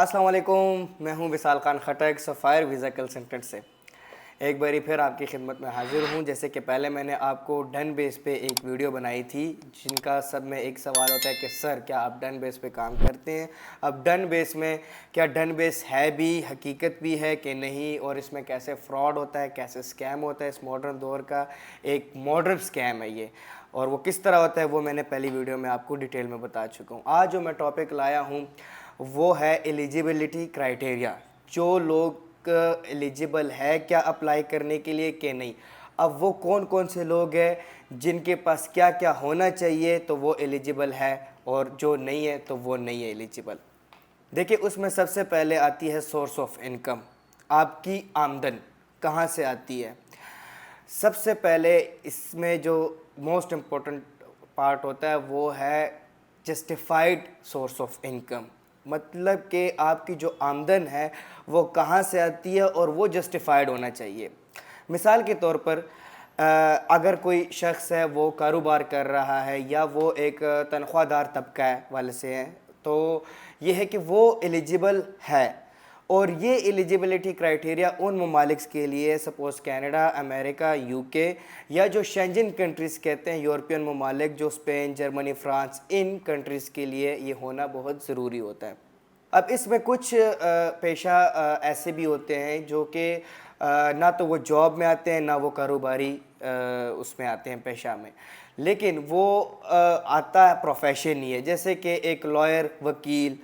السلام علیکم، میں ہوں وصال Khan Khattak sapphire visa consultant سے ایک باری پھر آپ کی خدمت میں حاضر ہوں۔ جیسے کہ پہلے میں نے آپ کو ڈن بیس پہ ایک ویڈیو بنائی تھی جن کا سب میں ایک سوال ہوتا ہے کہ سر کیا آپ ڈن بیس پہ کام کرتے ہیں؟ اب ڈن بیس میں کیا ڈن بیس ہے بھی، حقیقت بھی ہے کہ نہیں، اور اس میں کیسے فراڈ ہوتا ہے، کیسے اسکیم ہوتا ہے، اس ماڈرن دور کا ایک ماڈرن اسکیم ہے یہ، اور وہ کس طرح ہوتا ہے وہ میں نے پہلی ویڈیو میں آپ کو ڈیٹیل میں بتا چکا ہوں۔ آج جو میں ٹاپک لایا ہوں وہ ہے ایلیجیبلٹی کرائٹیریا، جو لوگ ایلیجیبل ہے کیا اپلائی کرنے کے لیے کہ نہیں۔ اب وہ کون کون سے لوگ ہیں جن کے پاس کیا کیا ہونا چاہیے تو وہ ایلیجیبل ہے، اور جو نہیں ہے تو وہ نہیں ہے ایلیجیبل۔ دیکھیں، اس میں سب سے پہلے آتی ہے سورس آف انکم، آپ کی آمدن کہاں سے آتی ہے۔ سب سے پہلے اس میں جو موسٹ امپورٹنٹ پارٹ ہوتا ہے وہ ہے جسٹیفائڈ سورس آف انکم، مطلب کہ آپ کی جو آمدن ہے وہ کہاں سے آتی ہے اور وہ جسٹیفائڈ ہونا چاہیے۔ مثال کے طور پر اگر کوئی شخص ہے وہ کاروبار کر رہا ہے یا وہ ایک تنخواہ دار طبقہ والے سے ہے، تو یہ ہے کہ وہ ایلیجیبل ہے، اور یہ ایلیجیبلٹی کرائٹیریا ان ممالک کے لیے، سپوز کینیڈا، امریکہ، یو کے، یا جو شینجن کنٹریز کہتے ہیں یورپین ممالک، جو اسپین، جرمنی، فرانس، ان کنٹریز کے لیے یہ ہونا بہت ضروری ہوتا ہے۔ اب اس میں کچھ پیشہ ایسے بھی ہوتے ہیں جو کہ نہ تو وہ جاب میں آتے ہیں نہ وہ کاروباری اس میں آتے ہیں پیشہ میں، لیکن وہ آتا ہے پروفیشن ہی ہے، جیسے کہ ایک لائر، وکیل،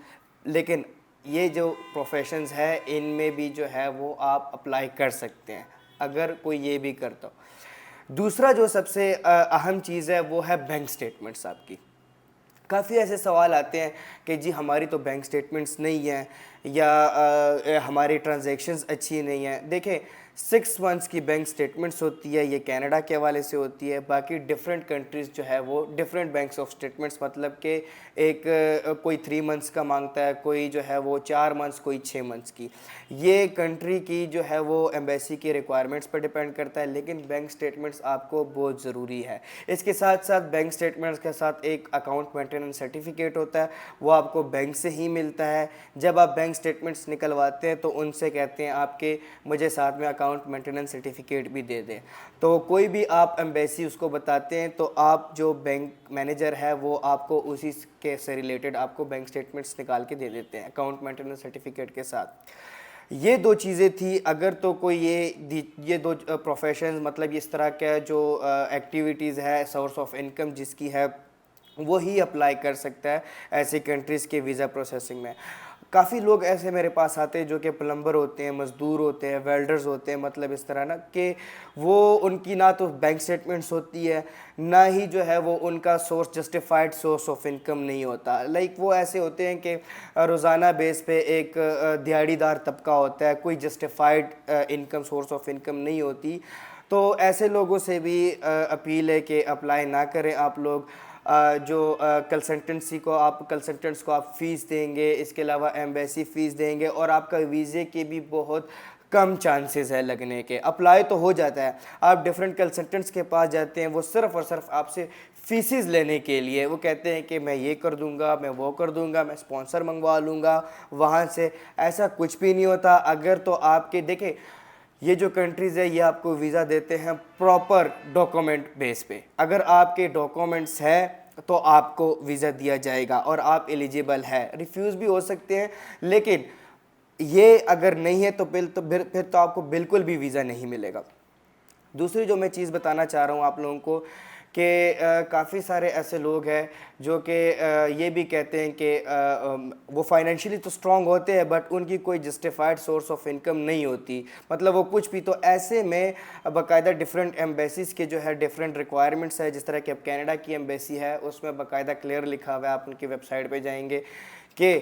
لیکن یہ جو پروفیشنز ہے ان میں بھی جو ہے وہ آپ اپلائی کر سکتے ہیں اگر کوئی یہ بھی کرتا ہو۔ دوسرا جو سب سے اہم چیز ہے وہ ہے بینک سٹیٹمنٹس آپ کی۔ کافی ایسے سوال آتے ہیں کہ جی ہماری تو بینک سٹیٹمنٹس نہیں ہیں، یا ہماری ٹرانزیکشنز اچھی نہیں ہیں۔ دیکھیں، 6 منتھس کی بینک سٹیٹمنٹس ہوتی ہے، یہ کینیڈا کے حوالے سے ہوتی ہے، باقی ڈیفرنٹ کنٹریز جو ہے وہ ڈیفرنٹ بینکس آف سٹیٹمنٹس، مطلب کہ ایک کوئی 3 منتھس کا مانگتا ہے، کوئی جو ہے وہ 4 منتھس، کوئی 6 منتھس کی۔ یہ کنٹری کی جو ہے وہ ایمبیسی کی ریکوائرمنٹس پر ڈیپینڈ کرتا ہے، لیکن بینک سٹیٹمنٹس آپ کو بہت ضروری ہے۔ اس کے ساتھ ساتھ بینک سٹیٹمنٹس کے ساتھ ایک اکاؤنٹ مینٹیننس سرٹیفکیٹ ہوتا ہے، وہ آپ کو بینک سے ہی ملتا ہے۔ جب آپ بینک سٹیٹمنٹس نکلواتے ہیں تو ان سے کہتے ہیں آپ کے مجھے ساتھ میں اکاؤنٹ مینٹیننس سرٹیفکیٹ بھی دے دیں، تو کوئی بھی آپ ایمبیسی اس کو بتاتے ہیں تو آپ جو بینک مینیجر ہے وہ آپ کو اسی کے سے ریلیٹڈ آپ کو بینک سٹیٹمنٹس نکال کے دے دیتے ہیں اکاؤنٹ مینٹیننس سرٹیفکیٹ کے ساتھ۔ یہ 2 چیزیں تھی۔ اگر تو کوئی یہ 2 پروفیشنز، مطلب اس طرح کا جو ایکٹیویٹیز ہے سورس آف انکم جس کی ہے، وہی اپلائی کر سکتا ہے ایسی کنٹریز کے ویزا پروسیسنگ میں۔ کافی لوگ ایسے میرے پاس آتے ہیں جو کہ پلمبر ہوتے ہیں، مزدور ہوتے ہیں، ویلڈرز ہوتے ہیں، مطلب اس طرح نا کہ وہ ان کی نہ تو بینک سٹیٹمنٹس ہوتی ہے، نہ ہی جو ہے وہ ان کا source justified source of income نہیں ہوتا۔ وہ ایسے ہوتے ہیں کہ روزانہ بیس پہ ایک دیہڑی دار طبقہ ہوتا ہے، کوئی justified income, source of income نہیں ہوتی۔ تو ایسے لوگوں سے بھی اپیل ہے کہ اپلائی نہ کریں آپ لوگ۔ جو کنسلٹنٹس کو آپ فیس دیں گے، اس کے علاوہ ایمبیسی فیس دیں گے، اور آپ کا ویزے کے بھی بہت کم چانسز ہے لگنے کے۔ اپلائی تو ہو جاتا ہے، آپ ڈیفرنٹ کنسلٹنٹس کے پاس جاتے ہیں، وہ صرف اور صرف آپ سے فیسز لینے کے لیے، وہ کہتے ہیں کہ میں یہ کر دوں گا، میں وہ کر دوں گا، میں اسپانسر منگوا لوں گا وہاں سے۔ ایسا کچھ بھی نہیں ہوتا۔ اگر تو آپ کے دیکھیں، یہ جو کنٹریز ہے یہ آپ کو ویزا دیتے ہیں پراپر ڈاکومنٹ بیس پہ۔ اگر آپ کے ڈاکومنٹس ہے تو آپ کو ویزا دیا جائے گا اور آپ ایلیجیبل ہے۔ ریفیوز بھی ہو سکتے ہیں، لیکن یہ اگر نہیں ہے تو پھر تو آپ کو بالکل بھی ویزا نہیں ملے گا۔ دوسری جو میں چیز بتانا چاہ رہا ہوں آپ لوگوں کو کہ کافی سارے ایسے لوگ ہیں جو کہ یہ بھی کہتے ہیں کہ وہ فائنینشلی تو سٹرونگ ہوتے ہیں بٹ ان کی کوئی جسٹیفائڈ سورس آف انکم نہیں ہوتی، مطلب وہ کچھ بھی۔ تو ایسے میں باقاعدہ ڈیفرنٹ ایمبیسیز کے جو ہے ڈیفرنٹ ریکوائرمنٹس ہے، جس طرح کہ اب کینیڈا کی ایمبیسی ہے اس میں باقاعدہ کلیئر لکھا ہوا ہے، آپ ان کی ویب سائٹ پہ جائیں گے کہ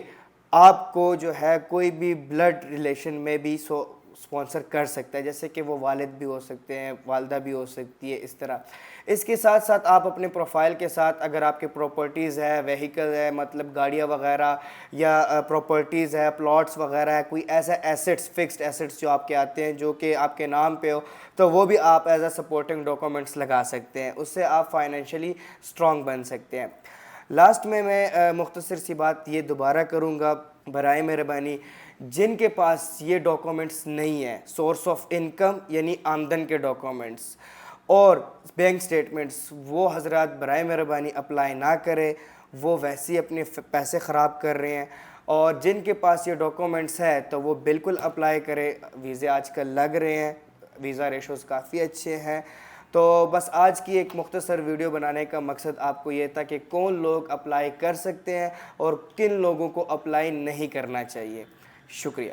آپ کو جو ہے کوئی بھی بلڈ ریلیشن میں بھی اسپانسر کر سکتا ہے، جیسے کہ وہ والد بھی ہو سکتے ہیں، والدہ بھی ہو سکتی ہے، اس طرح۔ اس کے ساتھ ساتھ آپ اپنے پروفائل کے ساتھ اگر آپ کے پراپرٹیز ہے، وہیکل ہے، مطلب گاڑیاں وغیرہ، یا پراپرٹیز ہے، پلاٹس وغیرہ ہے، کوئی ایسا ایسٹس، فکسڈ ایسٹس جو آپ کے آتے ہیں جو کہ آپ کے نام پہ ہو، تو وہ بھی آپ ایز اے سپورٹنگ ڈاکومنٹس لگا سکتے ہیں، اس سے آپ فائنینشلی سٹرونگ بن سکتے ہیں۔ لاسٹ میں مختصر سی بات یہ دوبارہ کروں گا برائے مہربانی جن کے پاس یہ ڈاکومنٹس نہیں ہے، سورس آف انکم یعنی آمدن کے ڈاکومنٹس اور بینک سٹیٹمنٹس، وہ حضرات برائے مہربانی اپلائی نہ کرے، وہ ویسے ہی اپنے پیسے خراب کر رہے ہیں۔ اور جن کے پاس یہ ڈاکومنٹس ہے تو وہ بالکل اپلائی کرے، ویزے آج کل لگ رہے ہیں، ویزا ریشوز کافی اچھے ہیں۔ تو بس آج کی ایک مختصر ویڈیو بنانے کا مقصد آپ کو یہ تھا کہ کون لوگ اپلائی کر سکتے ہیں اور کن لوگوں کو اپلائی نہیں کرنا چاہیے۔ شکریہ۔